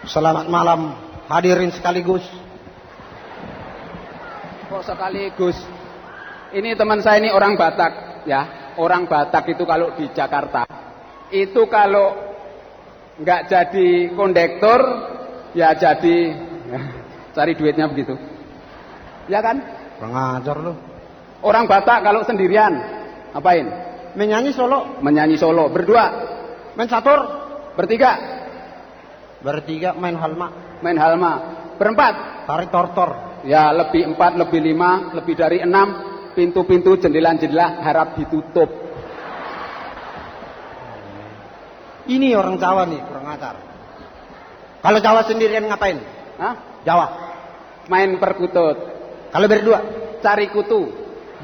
Selamat malam hadirin sekaligus. Kok sekaligus? Ini teman saya ini orang Batak ya. Orang Batak itu kalau di Jakarta itu kalau nggak jadi kondektor ya jadi ya, cari duitnya begitu. Ya kan? Kurang ajar lu. Orang Batak kalau sendirian apain? Menyanyi solo. Menyanyi solo. Berdua? Main catur. Bertiga? Bertiga main halma. Main halma. Berempat? Tarik tortor. Ya lebih 4, lebih 5, lebih dari 6. Pintu-pintu, jendela-jendela harap ditutup. Ini orang Jawa nih kurang ajar. Kalau Jawa sendirian ngapain? Hah? Jawa. Main perkutut. Kalau berdua? Cari kutu.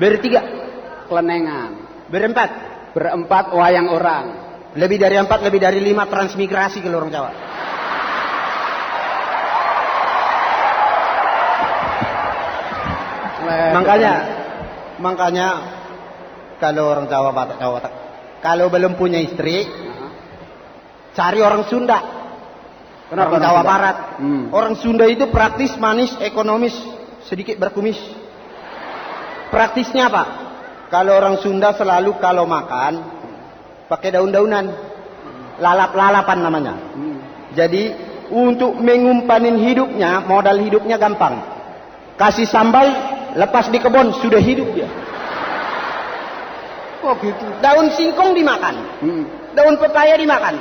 Bertiga? Kelenengan. Berempat? Berempat wayang orang. Lebih dari 4, lebih dari 5 transmigrasi kalau orang Jawa. Makanya kalau orang Jawa Batak, kalau belum punya istri, cari orang Sunda. Kenapa orang Jawa Sunda? Barat. Orang Sunda itu praktis, manis, ekonomis, sedikit berkumis. Praktisnya apa? Kalau orang Sunda selalu kalau makan pakai daun-daunan, lalap-lalapan namanya. Jadi untuk mengumpanin hidupnya, modal hidupnya gampang. Kasih sambal, lepas di kebun sudah hidup dia. Oh gitu. Daun singkong dimakan, daun pepaya dimakan,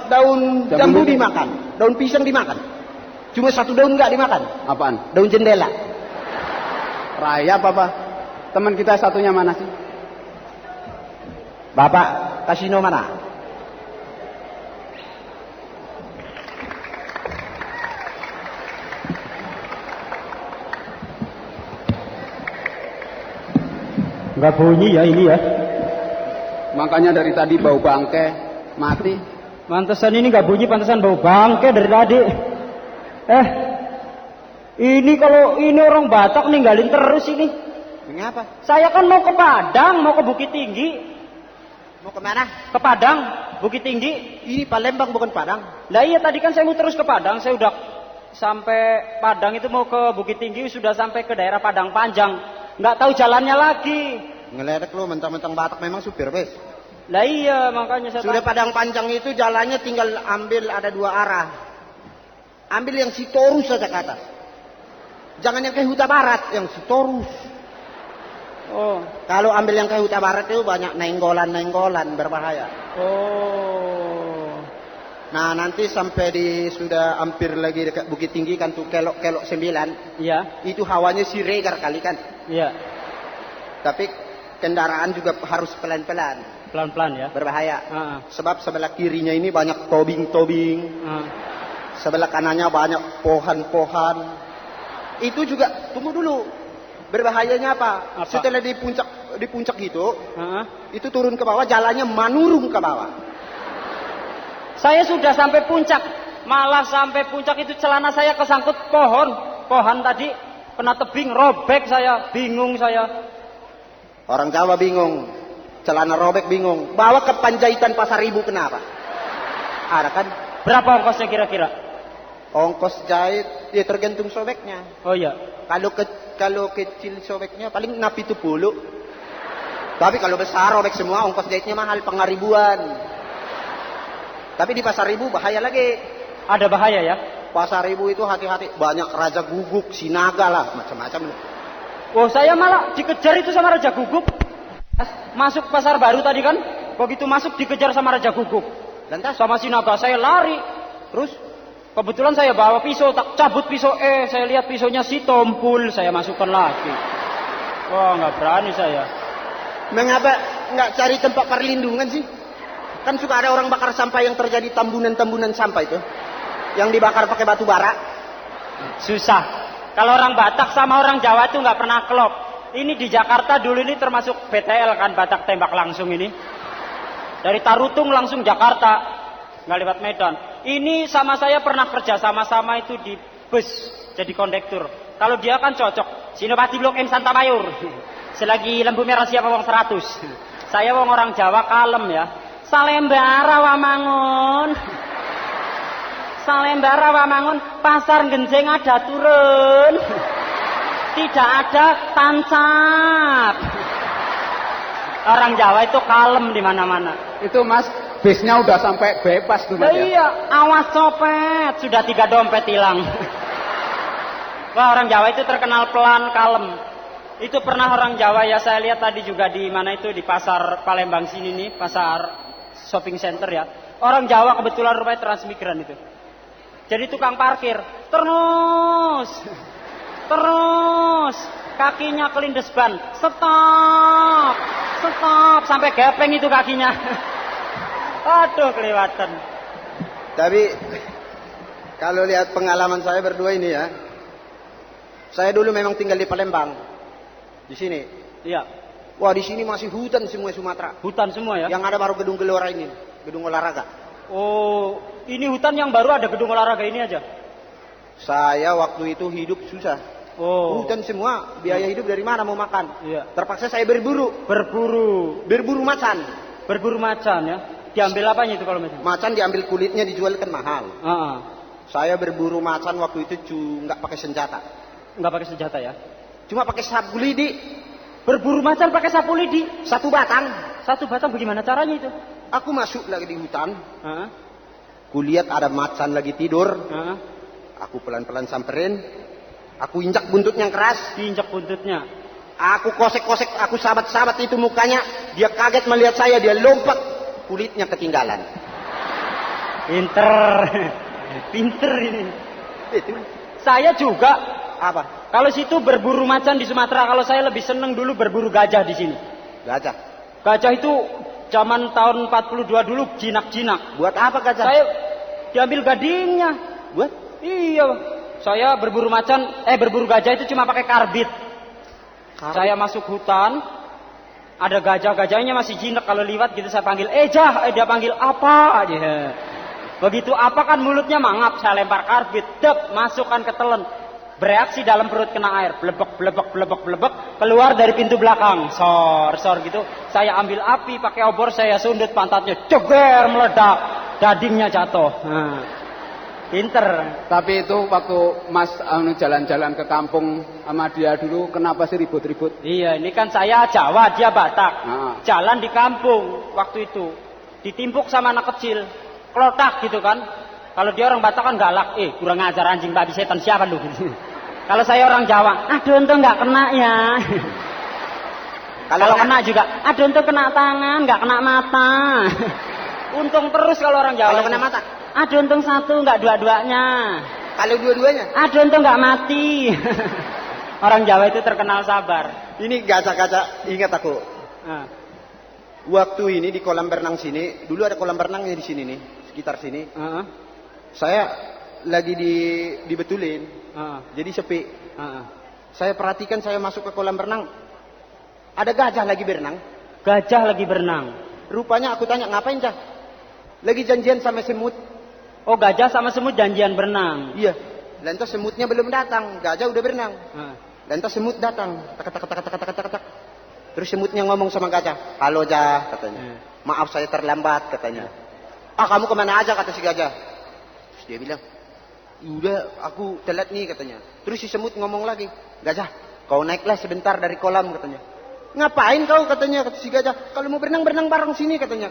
daun jambu dimakan, daun pisang dimakan. Cuma satu daun nggak dimakan. Apaan? Daun jendela. Rayap apa? Teman kita satunya mana sih? Bapak kasino mana? Nggak bunyi ya ini ya. Makanya dari tadi bau bangke mati. Pantesan ini nggak bunyi, pantesan bau bangke dari tadi. Ini kalau ini orang Batak ninggalin terus ini. Mengapa? Saya kan mau ke Padang, mau ke Bukit Tinggi. Mau kemana? Ke Padang, Bukit Tinggi. Ini Palembang bukan Padang. Lah iya tadi kan saya mau terus ke Padang, saya udah sampai Padang itu mau ke Bukit Tinggi, sudah sampai ke daerah Padang Panjang. Nggak tahu jalannya lagi. Ngeledek lu mentang-mentang Batak memang supir bes. Lah iya makanya saya Sudah Padang Panjang itu jalannya tinggal ambil ada 2 arah. Ambil yang Sitorus saja ke atas. Jangan yang ke Huta Barat, yang Sitorus. Oh. Kalau ambil yang ke Huta Barat itu banyak nenggolan berbahaya. Oh. Nah nanti sampai sudah hampir lagi dekat Bukit Tinggi kan tuh kelok-kelok 9. Iya. Itu hawanya Siregar kali kan. Iya. Tapi kendaraan juga harus pelan-pelan. Pelan-pelan ya. Berbahaya. Sebab sebelah kirinya ini banyak tobing-tobing. Sebelah kanannya banyak pohon-pohon. Itu juga tunggu dulu. Berbahayanya apa? Setelah di puncak gitu, itu turun ke bawah, jalannya menurun ke bawah. Saya sudah sampai puncak, malah sampai puncak itu celana saya kesangkut pohon tadi kena tebing, robek saya, bingung saya. Orang Jawa bingung, celana robek bingung. Bawa ke Panjaitan Pasar Ibu kenapa? Ada kan? Berapa ongkosnya kira-kira? Ongkos jahit, ya tergantung sobeknya. Oh iya. Kalau kecil sobeknya paling 70. Tapi kalau besar robek semua ongkos jahitnya mahal, pengaribuan. Tapi di Pasar Ibu bahaya lagi. Ada bahaya ya? Pasar Ibu itu hati-hati, banyak raja guguk, sinaga lah, macam-macam. Oh saya malah dikejar itu sama raja guguk. Masuk pasar baru tadi kan, begitu masuk dikejar sama raja guguk. Lantas sama sinaga saya lari. Terus kebetulan saya bawa pisau, tak cabut pisau, saya lihat pisaunya si tompul, saya masukkan lagi. Wah nggak berani saya. Mengapa nggak cari tempat perlindungan sih? Kan suka ada orang bakar sampah yang terjadi tambunan-tambunan sampah itu, yang dibakar pakai batu bara. Susah. Kalau orang Batak sama orang Jawa itu nggak pernah klop. Ini di Jakarta dulu ini termasuk BTL kan, Batak tembak langsung ini. Dari Tarutung langsung Jakarta, nggak lewat Medan. Ini sama saya pernah kerja sama-sama itu di bus jadi kondektur. Kalau dia kan cocok, Sinopati Blok M Santa Mayor. Selagi lampu merah siapa wong 100. Saya wong orang Jawa kalem ya. Salembara wamangun. Salembar Rawamangun, pasar Genjeng ada turun. Tidak ada tancap. Orang Jawa itu kalem di mana-mana. Itu Mas, bisnya udah sampai bebas tuh Mas ya. Iya, awas copet, sudah 3 dompet hilang. Wah, orang Jawa itu terkenal pelan, kalem. Itu pernah orang Jawa ya, saya lihat tadi juga di mana itu di pasar Palembang sini nih, pasar shopping center ya. Orang Jawa kebetulan rupanya transmigran itu. Jadi tukang parkir, terus kakinya kelindes ban, stop, sampai gepeng itu kakinya. Aduh, kelewatan. Tapi kalau lihat pengalaman saya berdua ini ya, saya dulu memang tinggal di Palembang, di sini. Iya. Wah, di sini masih hutan semua Sumatera. Hutan semua ya? Yang ada baru gedung gelora ini, gedung olahraga. Oh, ini hutan yang baru ada gedung olahraga ini aja. Saya waktu itu hidup susah. Oh. Hutan semua, biaya hidup dari mana mau makan? Iya. Terpaksa saya berburu. Berburu macan. Berburu macan ya. Diambil apanya itu kalau macan? Macan diambil kulitnya dijual kan mahal. Saya berburu macan waktu itu nggak pakai senjata. Nggak pakai senjata ya? Cuma pakai sapu lidi. Berburu macan pakai sapu lidi? 1 batang. 1 batang bagaimana caranya itu? Aku masuk lagi di hutan. Kulihat ada macan lagi tidur. Aku pelan-pelan samperin. Aku injak buntutnya yang keras. Diinjak buntutnya. Aku kosek-kosek, aku sabat-sabat itu mukanya. Dia kaget melihat saya, dia lompat. Kulitnya ketinggalan. Pinter ini. Itu. Saya juga. Apa? Kalau situ berburu macan di Sumatera, kalau saya lebih seneng dulu berburu gajah di sini. Gajah? Gajah itu zaman tahun 42 dulu jinak-jinak. Buat apa gajah? Saya diambil gadingnya. Buat? Iya. Saya berburu berburu gajah itu cuma pakai karbit. Saya masuk hutan, ada gajah-gajahnya masih jinak, kalau liwat gitu saya panggil, dia panggil apa aja. Begitu apa kan mulutnya mangap, saya lempar karbit, masukkan ke telan. Bereaksi dalam perut kena air, blebek, keluar dari pintu belakang, sor gitu. Saya ambil api pakai obor, saya sundut pantatnya, ceger meledak, dagingnya jatuh. Pinter. Tapi itu waktu Mas jalan-jalan ke kampung sama dia dulu, kenapa sih ribut-ribut? Iya, ini kan saya Jawa, dia Batak. Jalan di kampung waktu itu, ditimpuk sama anak kecil, klotak gitu kan. Kalau dia orang Batak kan galak, kurang ajar anjing babi setan siapa lu? Kalau saya orang Jawa, aduh untung nggak kena ya. Kalau kena juga, aduh untung kena tangan, nggak kena mata. Untung terus kalau orang Jawa. Kalau kena mata? Aduh untung 1, nggak dua-duanya. Kalau dua-duanya? Aduh untung nggak mati. Orang Jawa itu terkenal sabar. Ini gajah-gajah, ingat aku. Waktu ini di kolam berenang sini, dulu ada kolam berenangnya di sini nih, sekitar sini. Saya lagi dibetulin. Jadi sepi. Saya perhatikan, saya masuk ke kolam berenang, ada gajah lagi berenang. Gajah lagi berenang. Rupanya aku tanya, ngapain Cah? Lagi janjian sama semut. Oh, gajah sama semut janjian berenang. Iya. Lantas semutnya belum datang, gajah udah berenang. Lantas semut datang, tak. Terus semutnya ngomong sama gajah, halo Jah, katanya. Maaf saya terlambat, katanya. Kamu kemana aja, kata si gajah. Terus dia bilang, udah aku telat nih, katanya. Terus si semut ngomong lagi, gajah, kau naiklah sebentar dari kolam, katanya. Ngapain kau, katanya, kata si gajah. Kalau mau berenang bareng sini, katanya.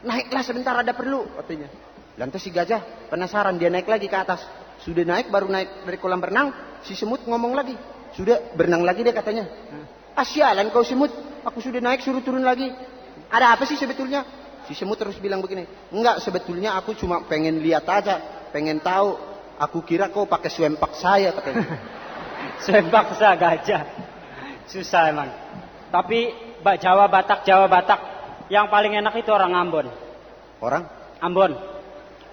Naiklah sebentar, ada perlu, katanya. Lantas si gajah penasaran, dia naik lagi ke atas. Sudah naik, baru naik dari kolam berenang, si semut ngomong lagi, sudah berenang lagi deh, katanya. Sialan kau semut, aku sudah naik suruh turun lagi. Ada apa sih sebetulnya? Si semut terus bilang begini, enggak, sebetulnya aku cuma pengen lihat aja, pengen tahu. Aku kira kau pakai swempak saya, katanya. Swempak saya gajah. Susah emang. Tapi Jawa Batak, yang paling enak itu orang Ambon. Orang?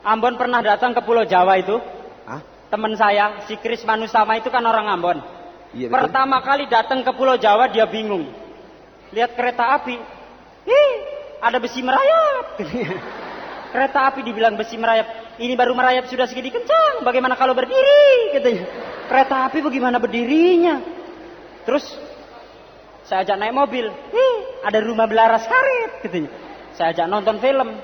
Ambon pernah datang ke Pulau Jawa itu. Hah? Teman saya, si Kris Manusama itu kan orang Ambon. Iya, betul. Pertama kali datang ke Pulau Jawa dia bingung. Lihat kereta api. Ada besi merayap. Kereta api dibilang besi merayap. Ini baru merayap sudah segini kencang. Bagaimana kalau berdiri? Katanya. Kereta api bagaimana berdirinya? Terus saya ajak naik mobil. Ada rumah belaras karet, katanya. Saya ajak nonton film.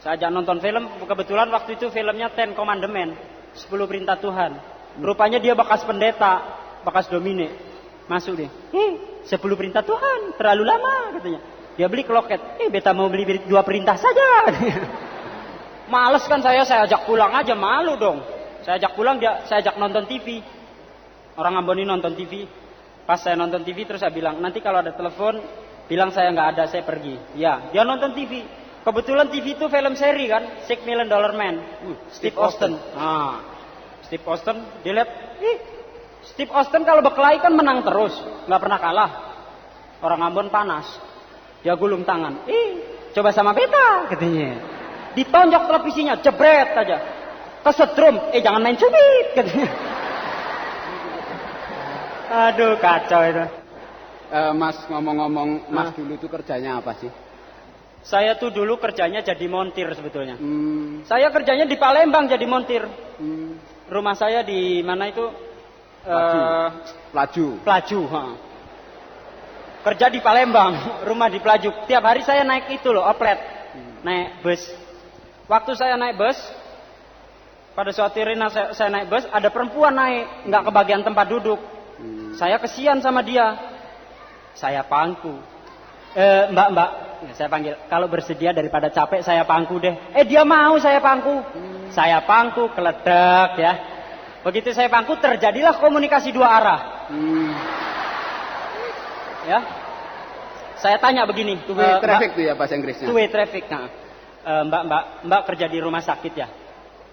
Saya ajak nonton film, kebetulan waktu itu filmnya Ten Commandment, 10 perintah Tuhan. Rupanya dia bekas pendeta, bekas domine. Masuk deh. 10 perintah Tuhan, terlalu lama katanya. Dia beli kloket. Beta mau beli 2 perintah saja. Males kan saya ajak pulang aja, malu dong. Saya ajak pulang, saya ajak nonton TV. Orang Ambon ini nonton TV. Pas saya nonton TV terus saya bilang, nanti kalau ada telepon, bilang saya nggak ada, saya pergi. Ya, dia nonton TV. Kebetulan TV itu film seri kan, $6 Million Man, Steve Austin. Steve Austin, dilihat, Steve Austin kalau berkelahi kan menang terus, nggak pernah kalah. Orang Ambon panas, dia gulung tangan. Coba sama beta, katanya. Ditonjok televisinya, jebret aja, kesetrum. Jangan main cubit, katanya. Aduh kacau itu. Mas ngomong-ngomong, Mas dulu itu kerjanya apa sih? Saya tuh dulu kerjanya jadi montir sebetulnya. Saya kerjanya di Palembang jadi montir. Rumah saya di mana itu? Pelaju. Kerja di Palembang, rumah di Pelaju. Tiap hari saya naik itu loh, oplet. Naik bus. Waktu saya naik bus, pada suatu hari saya naik bus, ada perempuan naik, nggak kebagian tempat duduk. Saya kesian sama dia. Saya pangku. Mbak, saya panggil. Kalau bersedia daripada capek saya pangku deh. Dia mau saya pangku. Saya pangku, keledek ya. Begitu saya pangku terjadilah komunikasi 2 arah. Ya. Saya tanya begini. Two way traffic tuh ya bahasa Inggrisnya. Two way traffic. Nah, Mbak kerja di rumah sakit ya.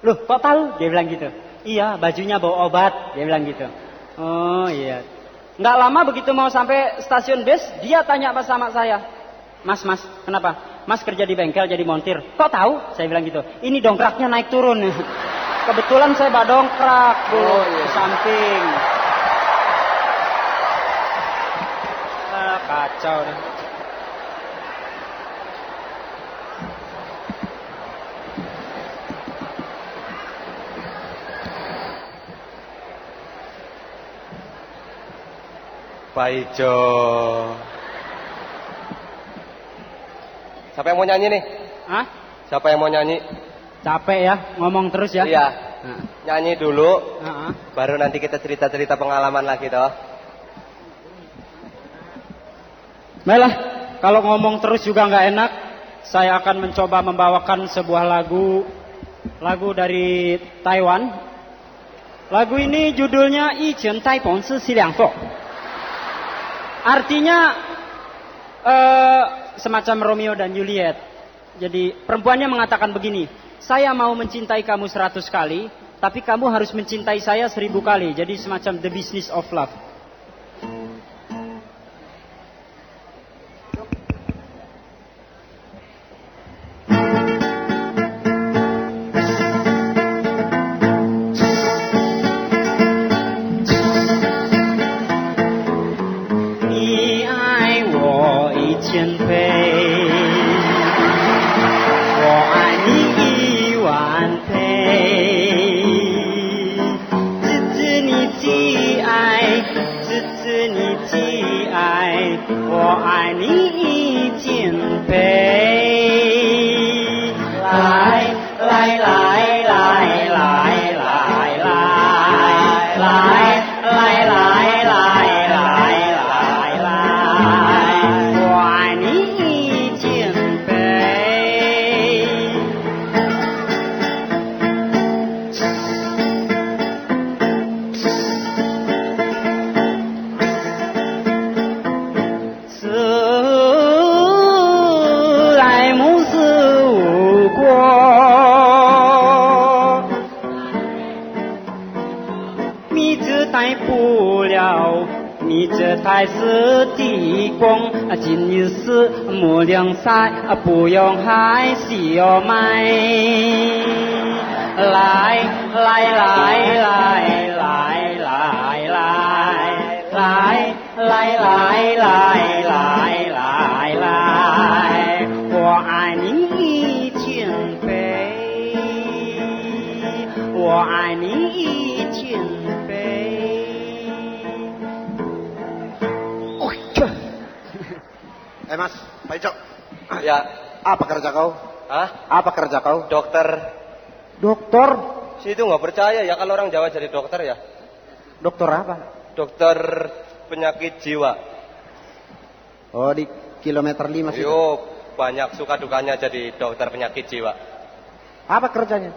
Loh, kok tahu? Dia bilang gitu. Iya, bajunya bawa obat. Dia bilang gitu. Oh iya. Nggak lama begitu mau sampai stasiun bis, dia tanya sama saya. Mas, kenapa? Mas kerja di bengkel jadi montir. Kok tahu? Saya bilang gitu. Ini dongkraknya naik turun. Kebetulan saya bawa dongkrak di samping. Kacau deh. Pak Ijo. Siapa yang mau nyanyi nih? Hah? Siapa yang mau nyanyi? Capek ya, ngomong terus ya? Iya. Nyanyi dulu, baru nanti kita cerita-cerita pengalaman lagi toh. Baiklah, kalau ngomong terus juga nggak enak, saya akan mencoba membawakan sebuah lagu dari Taiwan. Lagu ini judulnya "一拳呆鹏是西凉风". Artinya semacam Romeo dan Juliet. Jadi perempuannya mengatakan begini, saya mau mencintai kamu 100 kali, tapi kamu harus mencintai saya 1000 kali. Jadi semacam the business of love.不用害羞买，来来来来来来来来来来来来来，我爱你一千倍，我爱你一千倍。Mas, Pak Ijo. Ya. Apa kerja kau? Hah? Apa kerja kau? Dokter. Dokter. Situ nggak percaya ya kalau orang Jawa jadi dokter ya. Dokter apa? Dokter penyakit jiwa. Oh, di kilometer 5 situ. Yo, banyak suka dukanya jadi dokter penyakit jiwa. Apa kerjanya?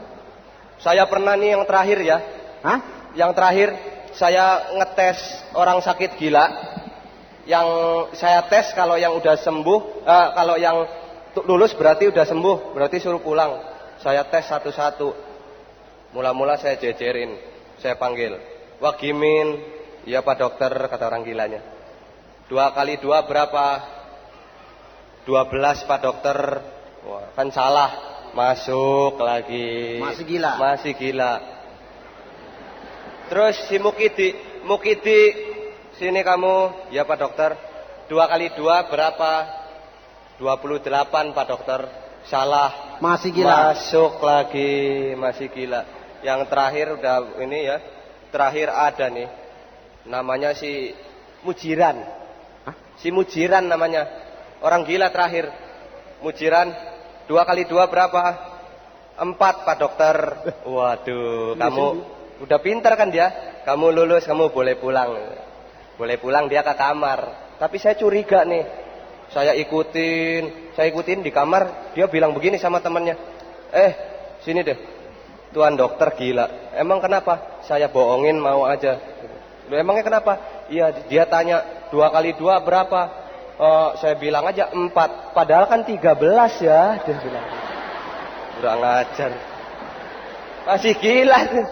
Saya pernah nih yang terakhir ya. Hah? Yang terakhir saya ngetes orang sakit gila. Yang saya tes kalau yang udah sembuh, kalau yang lulus berarti udah sembuh, berarti suruh pulang. Saya tes satu-satu. Mula-mula saya jejerin, saya panggil. Wah Gimin, iya Pak Dokter, kata orang gilanya. 2 kali 2 berapa? 12 Pak Dokter. Wah, kan salah. Masuk lagi. Masih gila. Masih gila. Terus si Mukidi, sini kamu, ya Pak Dokter. 2 kali 2 berapa? 28 Pak Dokter. Salah. Masih gila. Masuk lagi, masih gila. Yang terakhir udah ini ya. Terakhir ada nih. Namanya si Mujiran. Hah? Si Mujiran namanya. Orang gila terakhir. Mujiran. 2 kali 2 berapa? 4 Pak Dokter. Waduh, kamu udah pintar kan dia? Kamu lulus, kamu boleh pulang. Boleh pulang dia ke kamar. Tapi saya curiga nih. Saya ikutin di kamar. Dia bilang begini sama temannya. Sini deh. Tuan dokter gila. Emang kenapa? Saya bohongin mau aja. Loh, emangnya kenapa? Iya, dia tanya 2 kali 2 berapa? Saya bilang aja 4. Padahal kan 13 ya. Dia bilang. Kurang ajar. Masih gila tuh.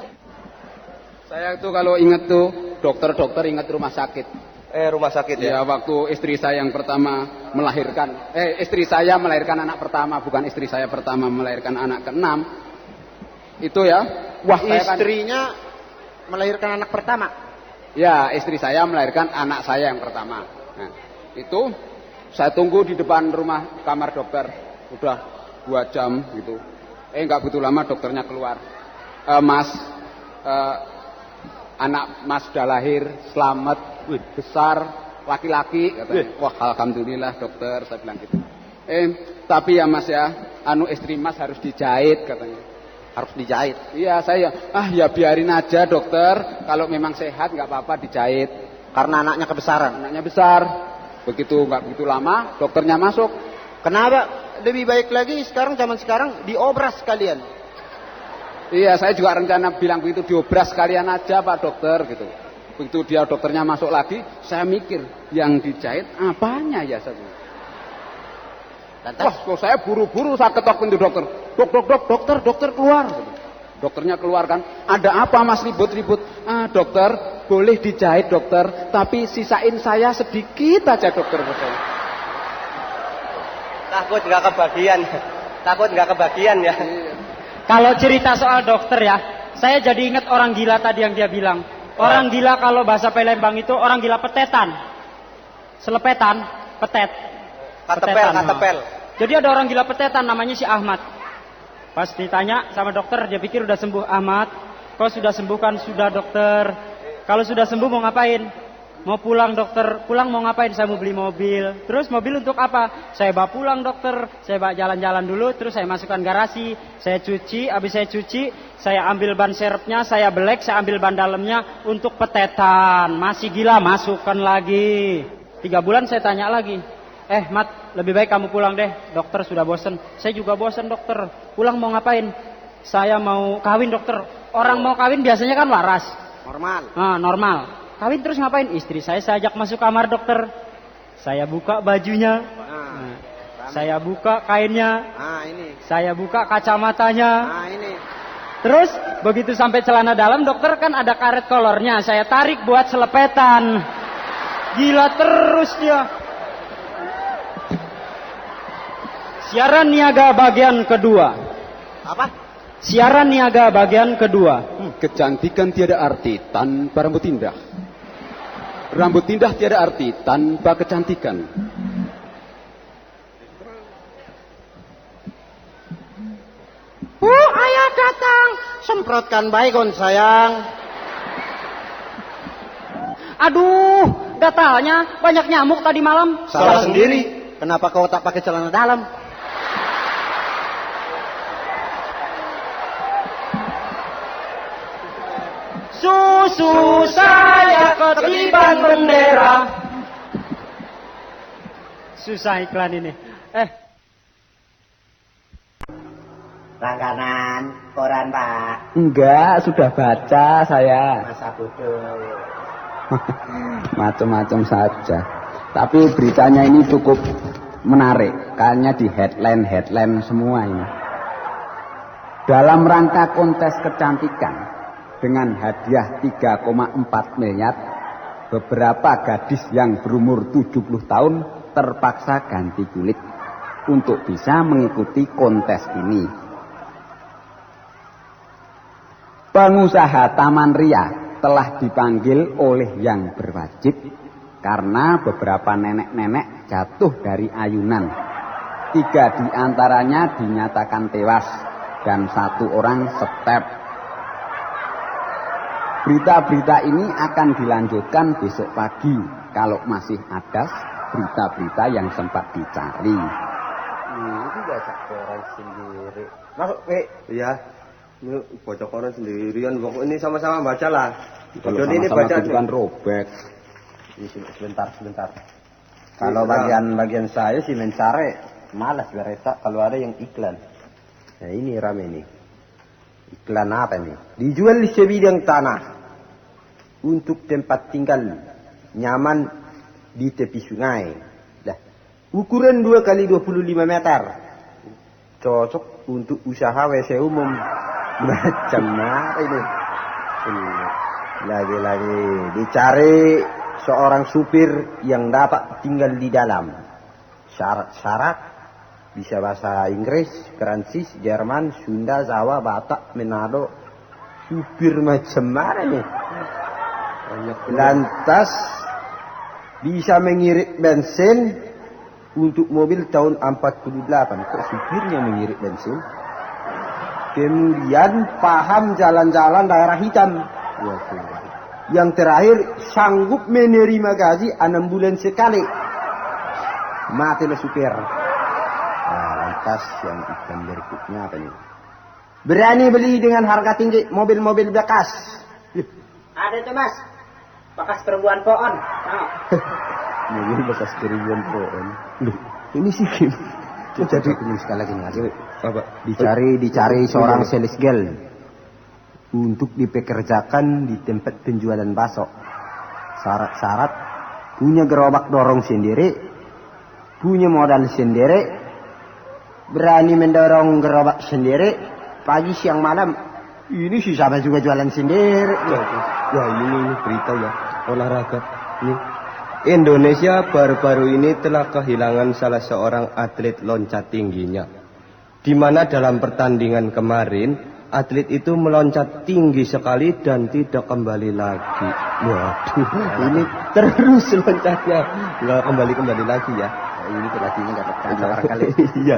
Saya tuh kalau ingat tuh dokter-dokter ingat rumah sakit. Rumah sakit ya? Ya, waktu istri saya yang pertama melahirkan. Istri saya melahirkan anak pertama, bukan istri saya pertama melahirkan anak ke-6. Itu ya. Wah, istrinya melahirkan anak pertama. Ya, istri saya melahirkan anak saya yang pertama. Nah, itu saya tunggu di depan rumah kamar dokter. Udah 2 jam gitu. Enggak butuh lama dokternya keluar. Mas, anak Mas sudah lahir, selamat. Wih, besar, laki-laki katanya. Wah, alhamdulillah dokter, saya bilang gitu. Tapi ya Mas ya, istri Mas harus dijahit katanya. Harus dijahit. Iya, saya ya biarin aja dokter, kalau memang sehat nggak apa-apa dijahit. Karena anaknya kebesaran. Anaknya besar. Nggak begitu lama dokternya masuk. Kenapa? Lebih baik lagi sekarang, zaman sekarang diobras kalian. Iya, saya juga rencana bilang begitu, diobras kalian aja Pak Dokter gitu. Begitu dia dokternya masuk lagi, saya mikir yang dijahit apanya ya saya. Wah, kok saya buru-buru saya ketok pintu dokter. Dokter keluar. Dokternya keluar kan. Ada apa Mas ribut-ribut? Dokter, boleh dijahit dokter, tapi sisain saya sedikit aja dokter. Takut nggak kebagian ya. Kalau cerita soal dokter ya, saya jadi ingat orang gila tadi yang dia bilang. Orang gila kalau bahasa Palembang itu orang gila petetan. Selepetan, petet. Katepel. Jadi ada orang gila petetan namanya si Ahmad. Pas ditanya sama dokter, dia pikir udah sembuh. Ahmad, kau sudah sembuh kan? Sudah dokter. Kalau sudah sembuh mau ngapain? Mau pulang dokter. Pulang mau ngapain? Saya mau beli mobil. Terus mobil untuk apa? Saya bawa pulang dokter. Saya bawa jalan-jalan dulu. Terus saya masukkan garasi. Saya cuci. Habis saya cuci, saya ambil ban serepnya. Saya belek. Saya ambil ban dalamnya untuk petetan. Masih gila, masukkan lagi. 3 bulan saya tanya lagi. Mat, lebih baik kamu pulang deh. Dokter sudah bosen. Saya juga bosen dokter. Pulang mau ngapain? Saya mau kawin dokter. Orang mau kawin biasanya kan waras. Normal. Normal. Kawin terus ngapain? Istri saya ajak masuk kamar dokter. Saya buka bajunya. Saya buka kainnya. Ini. Saya buka kacamatanya. Ini. Terus begitu sampai celana dalam dokter kan ada karet kolornya. Saya tarik buat selepetan. Gila terus dia. Siaran niaga bagian kedua. Apa? Siaran niaga bagian kedua. Kecantikan tiada arti tanpa rambut indah. Rambut indah tiada arti tanpa kecantikan. Ayah datang. Semprotkan baygon sayang. Aduh, gatalnya banyak nyamuk tadi malam. Salah sendiri. Kenapa kau tak pakai celana dalam? Susu saya ketiban bendera. Susah iklan ini. Langganan koran, Pak. Enggak, sudah baca saya. Masa bodoh. Macam-macam saja. Tapi beritanya ini cukup menarik. Kayaknya di headline semua ini. Dalam rangka kontes kecantikan dengan hadiah 3,4 miliar, beberapa gadis yang berumur 70 tahun terpaksa ganti kulit untuk bisa mengikuti kontes ini. Pengusaha Taman Ria telah dipanggil oleh yang berwajib karena beberapa nenek-nenek jatuh dari ayunan. 3 di antaranya dinyatakan tewas dan 1 orang step. Berita-berita ini akan dilanjutkan besok pagi kalau masih ada berita-berita yang sempat dicari. Ini baca koran sendiri. Masuk, Iya. Ini baca koran sendirian. Ini sama-sama baca lah. Kalau ini sama-sama baca gitu kan robek. Sebentar. Kalau bagian saya sih mencari, malas beresak kalau ada yang iklan. Nah ini rame nih. Iklan apa nih? Dijual di sebidang tanah untuk tempat tinggal nyaman di tepi sungai. Lah, ukuran 2 kali 25 meter. Cocok untuk usaha WC umum. Macam apa ini? Lagi-lagi dicari seorang supir yang dapat tinggal di dalam. Syarat-syarat bisa bahasa Inggris, Perancis, Jerman, Sunda, Jawa, Batak, Manado. Supir macam mana nih? Lantas bisa mengirit bensin untuk mobil tahun 48. Kok supirnya mengirit bensin? Kemudian paham jalan-jalan daerah hitam. Yang terakhir sanggup menerima gaji 6 bulan sekali. Matilah supir. Nah, lantas yang iklan berikutnya apa nih? Berani beli dengan harga tinggi mobil-mobil bekas. Ada tuh Mas. Bekas perempuan pohon. Mobil bekas keribuan pohon. Loh, ini sih jadi sekali lagi ngaji. Apa? Dicari seorang sales girl untuk dipekerjakan di tempat penjualan bakso. Syarat-syarat punya gerobak dorong sendiri, punya modal sendiri, berani mendorong gerobak sendiri, pagi siang malam. Ini sih sama juga jualan sendiri. Ya ini berita ya, olahraga. Ini Indonesia baru-baru ini telah kehilangan salah seorang atlet loncat tingginya. Di mana dalam pertandingan kemarin, atlet itu meloncat tinggi sekali dan tidak kembali lagi. Waduh, ini terus loncatnya. Nggak kembali lagi ya. Ini pelatihnya nggak dapat barangkali. Iya.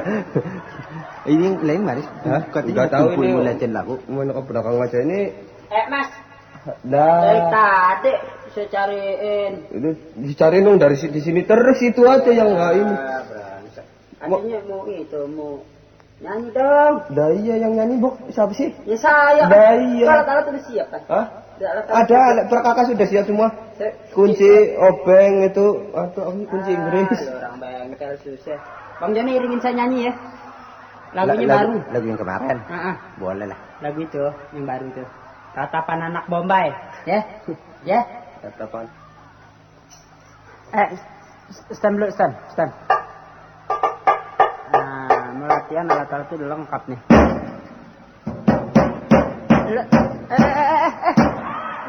Ini lain Maris. Nggak tahu ini. Mulai lagu. Mau ke belakang aja ini. Mas. Dari tadi saya cariin. Itu dicariin dong dari sini terus itu aja yang nggak ini. Artinya mau nyanyi dong. Dah iya yang nyanyi bu siapa sih? Ya saya. Dah iya. Alat-alat udah siap kan? Hah? Ada alat perkakas sudah siap semua. Kunci obeng itu atau kunci Inggris. Orang bengkel susah. Bang Joni iringin saya nyanyi ya. Lagunya baru. Lagu yang kemarin. Boleh lah. Lagu itu yang baru itu. Tatapan anak Bombay, ya? Ya? Tatapan. Stand dulu, stand. Nah, melatihan alat-alat itu udah lengkap nih.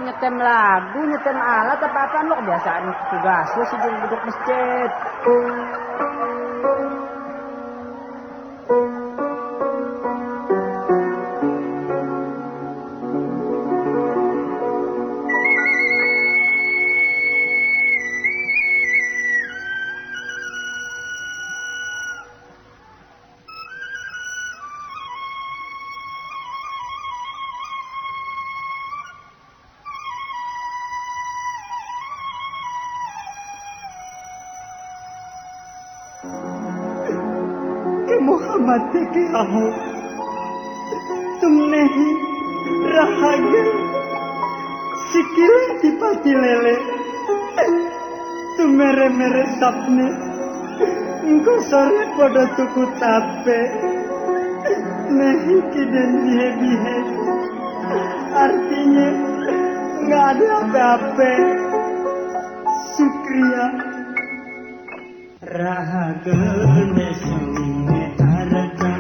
Nyetem lagu, nyetem alat apa-apaan lo kebiasaan tugas lo sih duduk masjid. Mohammad के आहो तुमने ही रहा sikile dipati lele tumere-mere sapne engko sore pada tuku tape iki dan bihe-bihe artinya nggak ada apa-apa. Sukriya rahaga nesune arata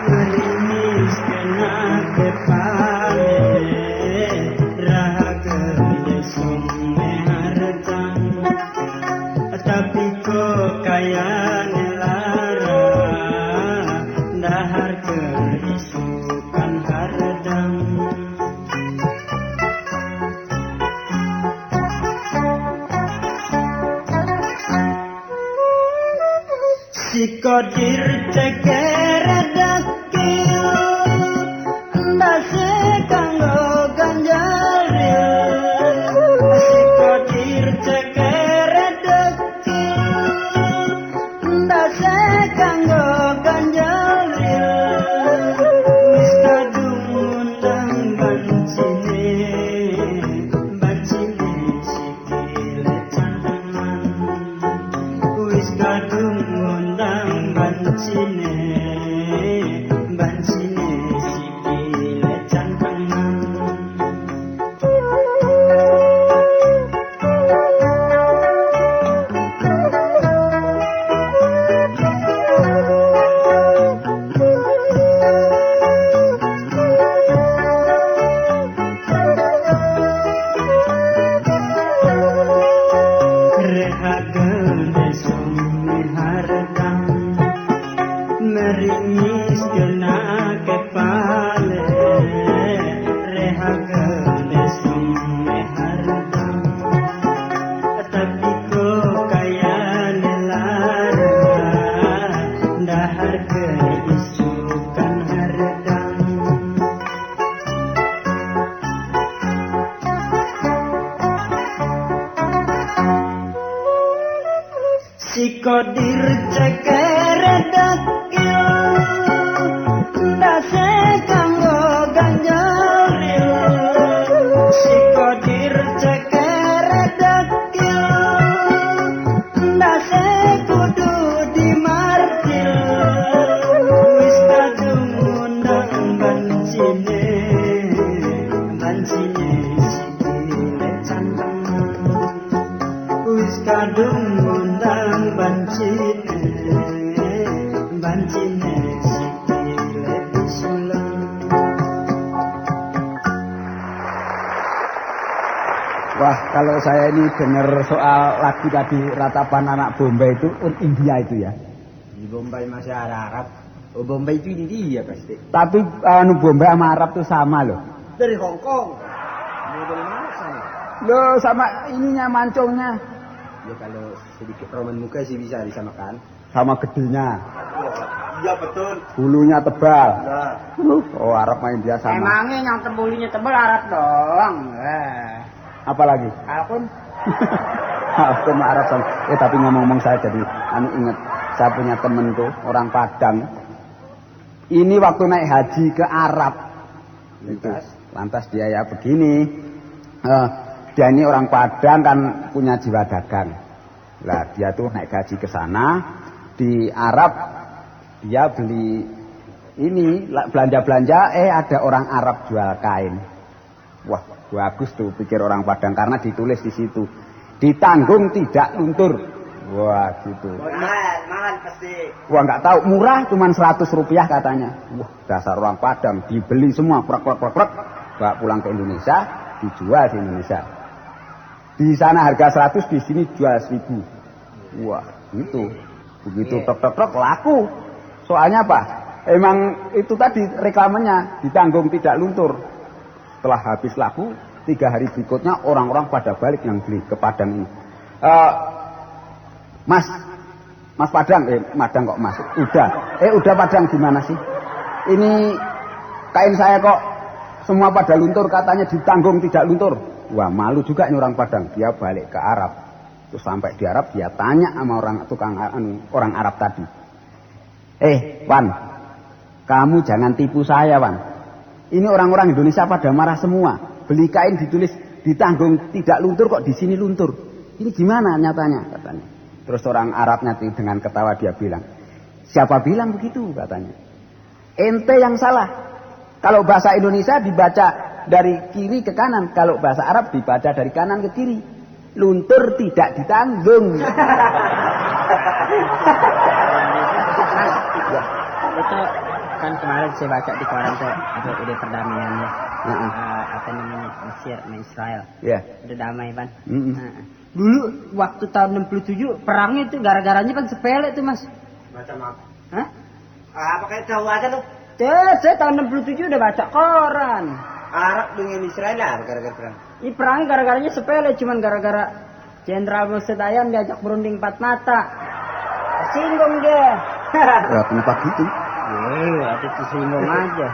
marinis kena kepale rahaga nesune arata tapi kok kaya nelara dahar keisukan hardam. Sikodir ceker dakil ndase kanggo ganjaril sikodir ceker dakil ndase kanggo ganjaril wis kadung undang bancine sikile canteman wis kadung bancine sikile cantengan. Rehaga desone hardam meringis kena kepale rehaga desone hardam tapi kok kaya nelara dahar keisukan hardam. Sikodir ceker dakil ndase kanggo ganjaril sikodir ceker dakil ndase kudu dimartil wis kadung undang bancine sikile cantengan wis kadung undang bancine sikile bisulang. Wah, kalau saya ini dengar soal lagu tadi Ratapan Anak Bombay itu India itu ya. Di Bombay masih Arab. Oh, Bombay itu India pasti. Tapi Bombay sama Arab tuh sama loh. Dari Hong Kong. Dari mana sana? Loh, sama ininya mancungnya. Ya kalau sedikit roman muka sih bisa disamakan. Sama gedenya. Iya betul. Bulunya tebal. Nah. Oh, Arab main dia sama. Emangnya yang bulunya tebal Arab doang. Apalagi? Kalkun. Kalkun Arab sama. Tapi ngomong-ngomong saya jadi ingat. Saya punya temen tuh orang Padang. Ini waktu naik haji ke Arab. Lantas dia ya begini. Dia ini orang Padang kan punya jiwa dagang. Lah dia tuh naik haji ke sana di Arab, dia beli ini belanja-belanja, ada orang Arab jual kain. Wah, bagus tuh pikir orang Padang karena ditulis di situ. Ditanggung tidak luntur. Wah, gitu. Mahal pasti. Wah, nggak tahu, murah cuman 100 rupiah katanya. Wah, dasar orang Padang, dibeli semua, prek, bawa pulang ke Indonesia, dijual di Indonesia. Di sana harga 100, di sini jual 1000. Wah, gitu. Begitu tok laku. Soalnya apa? Emang itu tadi reklamenya ditanggung tidak luntur. Setelah habis laku, 3 hari berikutnya orang-orang pada balik yang beli ke Padang ini. Mas Padang, Madang kok Mas? Udah Padang gimana sih? Ini kain saya kok semua pada luntur, katanya ditanggung tidak luntur. Wah, malu juga ini orang Padang. Dia balik ke Arab. Terus sampai di Arab dia tanya sama orang Arab tadi. Wan, kamu jangan tipu saya, Wan. Ini orang-orang Indonesia pada marah semua. beli kain ditulis ditanggung tidak luntur kok di sini luntur. Ini gimana nyatanya katanya. Terus orang Arabnya dengan ketawa dia bilang, siapa bilang begitu katanya. Ente yang salah. Kalau bahasa Indonesia dibaca dari kiri ke kanan, kalau bahasa Arab dibaca dari kanan ke kiri. Luntur tidak ditanggung. Itu kan kemarin saya baca di koran tuh ada ide perdamaian ya. Apa namanya Mesir sama Israel. Ya. Udah damai kan. Dulu waktu tahun 67 perangnya itu gara-garanya kan sepele tuh Mas. Macam apa? Hah? Apa kayak tahu aja lu? Saya tahun 67 udah baca koran. Arab dengan Israel lah gara-gara perang. Ini perangnya gara-garanya sepele, cuman gara-gara Jenderal Musedayam diajak berunding 4 mata. Singgung dia. Ya, kenapa gitu? Itu tersinggung aja.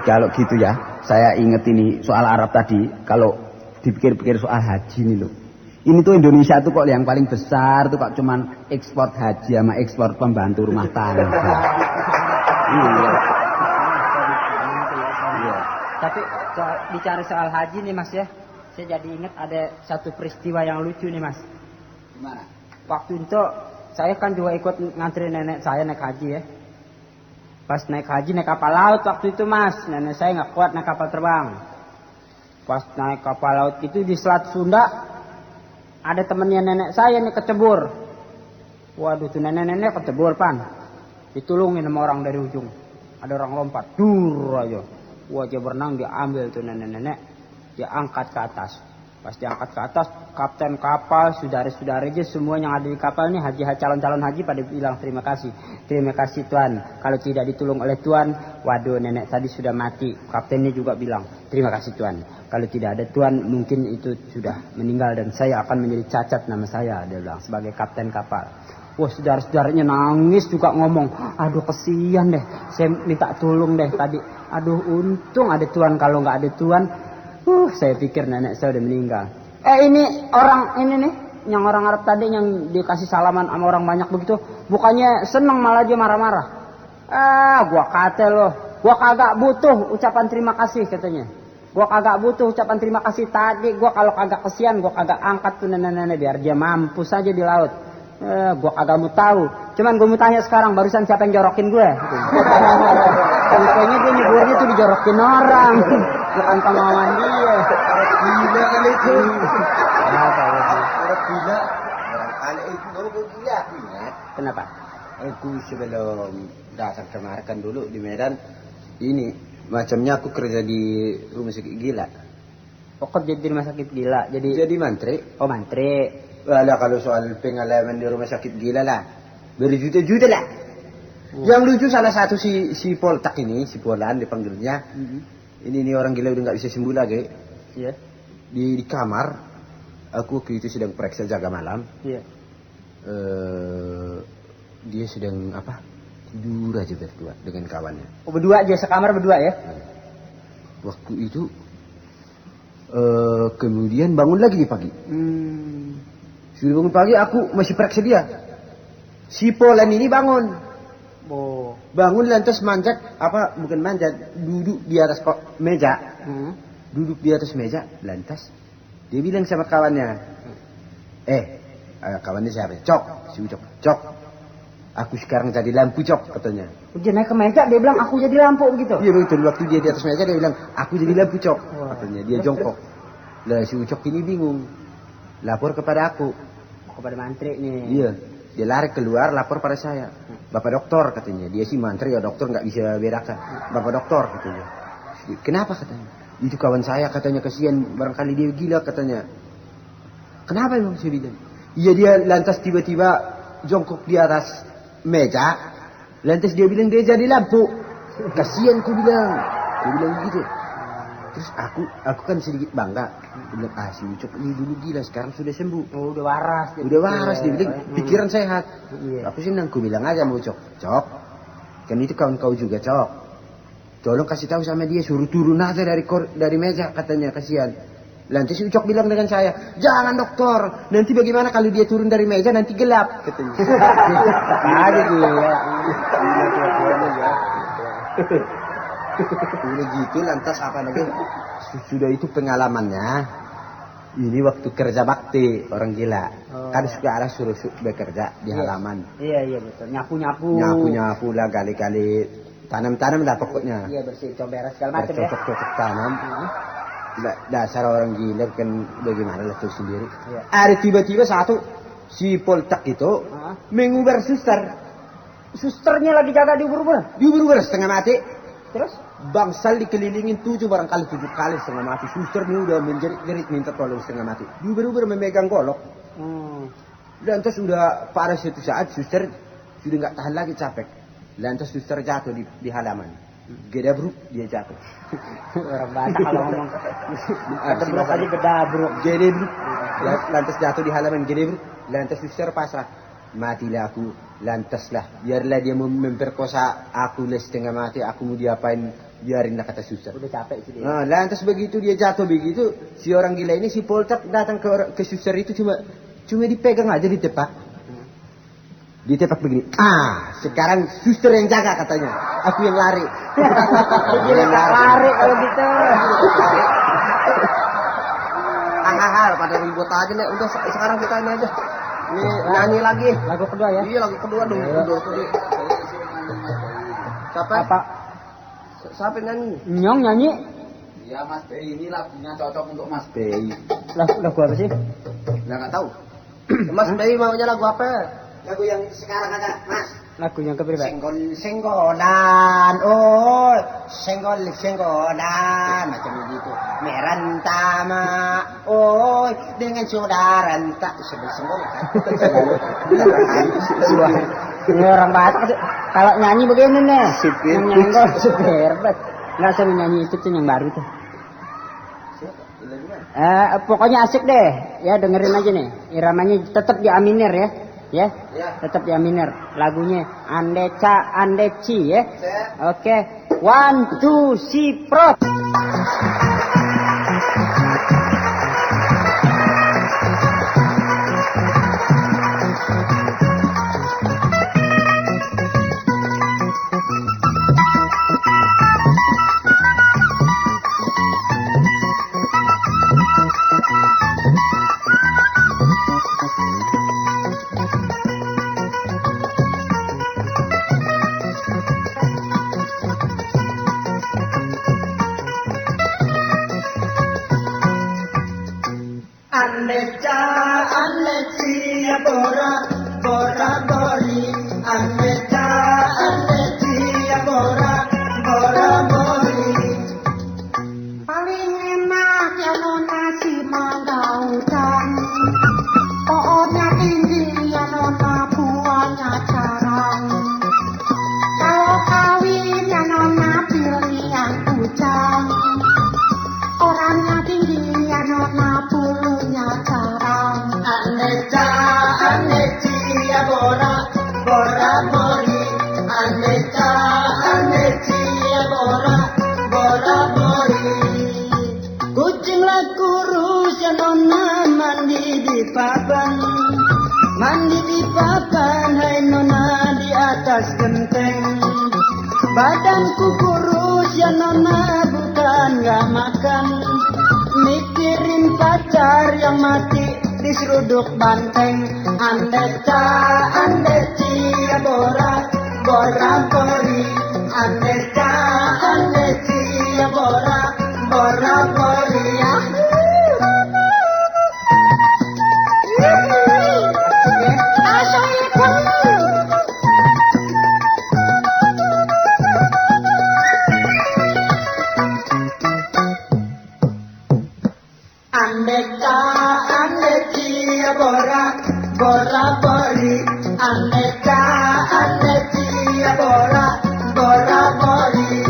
Kalau gitu ya, saya inget ini soal Arab tadi. Kalau dipikir-pikir soal haji nih loh. Ini tuh Indonesia tuh kok yang paling besar tuh kok cuman ekspor haji sama ekspor pembantu rumah tangga. Iya. Tapi bicara soal haji nih Mas ya, saya jadi ingat ada satu peristiwa yang lucu nih Mas. Gimana? Waktu itu saya kan juga ikut ngantri nenek saya naik haji ya. Pas naik haji naik kapal laut waktu itu Mas, nenek saya nggak kuat naik kapal terbang. Pas naik kapal laut itu di Selat Sunda ada temennya nenek saya nih kecebur. Waduh tuh nenek-nenek kecebur pan, ditulungin sama orang dari ujung. Ada orang lompat, dur aja. Wah dia berenang diambil tuh nenek-nenek, dia angkat ke atas. Pas diangkat ke atas, kapten kapal, saudara-saudara aja semua yang ada di kapal ini calon-calon haji pada bilang terima kasih Tuhan. Kalau tidak ditolong oleh Tuhan, waduh nenek tadi sudah mati. Kaptennya juga bilang terima kasih Tuhan. Kalau tidak ada Tuhan mungkin itu sudah meninggal dan saya akan menjadi cacat nama saya, dia bilang sebagai kapten kapal. Wah saudara-saudaranya nangis juga ngomong, aduh kesian deh, saya minta tolong deh tadi. Aduh untung ada Tuhan, kalau nggak ada Tuhan, saya pikir nenek saya udah meninggal. Ini orang ini nih, yang orang Arab tadi yang dikasih salaman sama orang banyak begitu, bukannya seneng malah dia marah-marah. Gua kata loh, gua kagak butuh ucapan terima kasih katanya. Gua kagak butuh ucapan terima kasih tadi, gua kalau kagak kesian, gua kagak angkat tuh nenek-nenek biar dia mampus aja di laut. Gue kagak mau tahu. Cuman gue mau tanya sekarang barusan siapa yang jorokin gue? Kayaknya dia nyeburnya tuh dijorokin orang, bukan kemauan dia. Gila kali itu. Apa lagi? Orang gila. Orang anak itu baru gila. Kenapa? Aku sebelum datang kemarin kan dulu di Medan, ini macamnya aku kerja di rumah sakit gila. Oh kerja di rumah sakit gila. Jadi mantri. Oh mantri. Walah kalau soal pengalaman di rumah sakit gila lah, berjuta-juta lah. Yang lucu salah satu si Poltak ini, si Polan dipanggilnya. Ini orang gila udah nggak bisa sembuh lagi. Iya. Di kamar, aku waktu itu sedang periksa jaga malam. Iya. Dia sedang apa? Tidur aja berdua dengan kawannya. Oh berdua aja sekamar berdua ya? Waktu itu kemudian bangun lagi di pagi. Sudah bangun pagi aku masih periksa dia. Si Polan ini bangun. Oh. Bangun lantas manjat bukan manjat, duduk di atas meja. Duduk di atas meja lantas dia bilang sama kawannya. Kawannya siapa? Cok, si Ucok. Cok. Aku sekarang jadi lampu Cok katanya. Dia naik ke meja dia bilang aku jadi lampu begitu. Iya betul, waktu dia di atas meja dia bilang aku jadi lampu Cok katanya. Dia jongkok. Lah si Ucok ini bingung. Lapor kepada aku. Kepada mantri nih. Iya. Dia lari keluar lapor pada saya. Bapak dokter katanya. Dia sih mantri ya dokter nggak bisa bedakan. Bapak dokter katanya. Kenapa katanya? Itu kawan saya katanya kasihan barangkali dia gila katanya. Kenapa emang saya bilang? Iya dia lantas tiba-tiba jongkok di atas meja. Lantas dia bilang dia jadi lampu. Kasihan ku bilang. Dia bilang begitu. Terus aku kan sedikit bangga. Dia bilang, si Ucok ini dulu gila, sekarang sudah sembuh. Oh, udah waras. Udah waras, dia bilang, pikiran sehat. Iya. Aku senang, ku bilang aja sama Ucok. Cok, kan itu kawan kau juga, Cok. Tolong kasih tahu sama dia, suruh turun aja dari meja, katanya, kasihan. Lantas si Ucok bilang dengan saya, jangan dokter, nanti bagaimana kalau dia turun dari meja, nanti gelap, katanya. Ada gila. Udah gitu lantas apa lagi? Sudah itu pengalamannya. Ini waktu kerja bakti orang gila. Kan sudah suruh bekerja di halaman. Iya betul. Nyapu-nyapu. Nyapu-nyapu lah kali-kali tanam-tanam lah pokoknya. Iya bersih comberan segala macam ya. Cocok tanam. Dasar orang gila kan bagaimana lah tuh sendiri. Iya. Ada tiba-tiba satu si Poltak itu mengubah suster. Susternya lagi jaga diubur-ubur. Diubur-ubur setengah mati. Terus? Bangsal dikelilingin barangkali 7 kali setengah mati. Suster ini udah menjerit minta tolong setengah mati. Diubur-ubur memegang golok. Lantas sudah pada suatu saat suster sudah nggak tahan lagi capek. Lantas suster jatuh di halaman. Gedabruk dia jatuh. Orang Batak kalau ngomong gedebruk aja gedabruk. Gedebruk. Lantas jatuh di halaman gedebruk. Lantas suster pasrah. Matilah aku. Lantaslah. Biarlah dia memperkosa aku setengah mati. Aku mau diapain. Biarinlah kata suster. Udah capek sih dia. Nah, lantas begitu dia jatuh begitu. Si orang gila ini si Poltak datang ke suster itu cuma dipegang aja ditepak. Ditepak begini. Sekarang suster yang jaga katanya. Aku yang lari. Jadi lari kalau gitu. Pada ribut aja nih. Udah sekarang kita ini aja. Ini nyanyi lagi. Lagu kedua ya? Iya lagu kedua dong. Siapa yang nyanyi? Nyong nyanyi. Ya Mas Bey, ini lagunya cocok untuk Mas Bey. Lagu apa sih? Nggak tahu. Mas Bey maunya lagu apa? Lagu yang sekarang ada, Mas. Lagunya keberapa? Senggolan, senggolan, macam begitu. Merantama, dengan saudara tak senggol kan. Ini orang Batak kalau nyanyi begini nih. Nyenggol seberbet. Nggak usah nyanyi itu tuh yang baru tuh. Pokoknya asik deh. Ya dengerin aja nih. Iramanya tetap di A minor ya. Ya, tetap di A minor. Lagunya Andeca Andeci ya. Oke. 1, 2, si prot. Mandi di papan, hai nona di atas genteng. Badanku kurus ya nona, bukan gak makan. Mikirin pacar yang mati di seruduk banteng. Andeca, andeci ya bora, bora bori. Andeca, andeci ya bora, bora bori ya. Andeca, andeci ya bora, bora bori. Andeca, andeci ya bora, bora bori.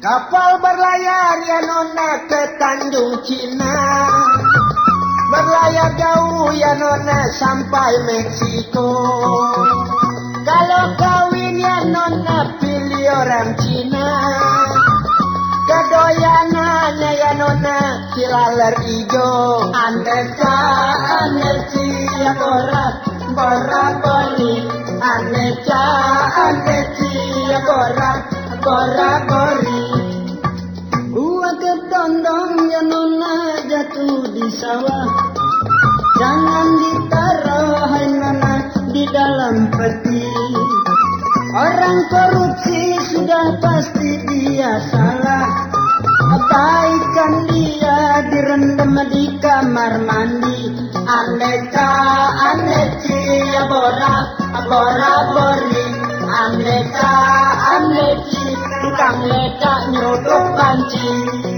Kapal berlayar ya nona ke Tanjung Cina. Berlayar jauh ya nona sampai Meksiko. Kalau kawin ya nona pilih orang Cina. Kedoyanannya ya nona silaler ijo. Andeca, andeci ya bora, bora bori. Andeca, andeci ya bora, bora bori. condong ya nona jatuh di sawah. Jangan ditaruh hai nona di dalam peti. Orang korupsi sudah pasti dia salah. Abaikan dia direndam di kamar mandi. Aneka aneki abora abora bori. Aneka aneki tukang leka nyeruduk panci.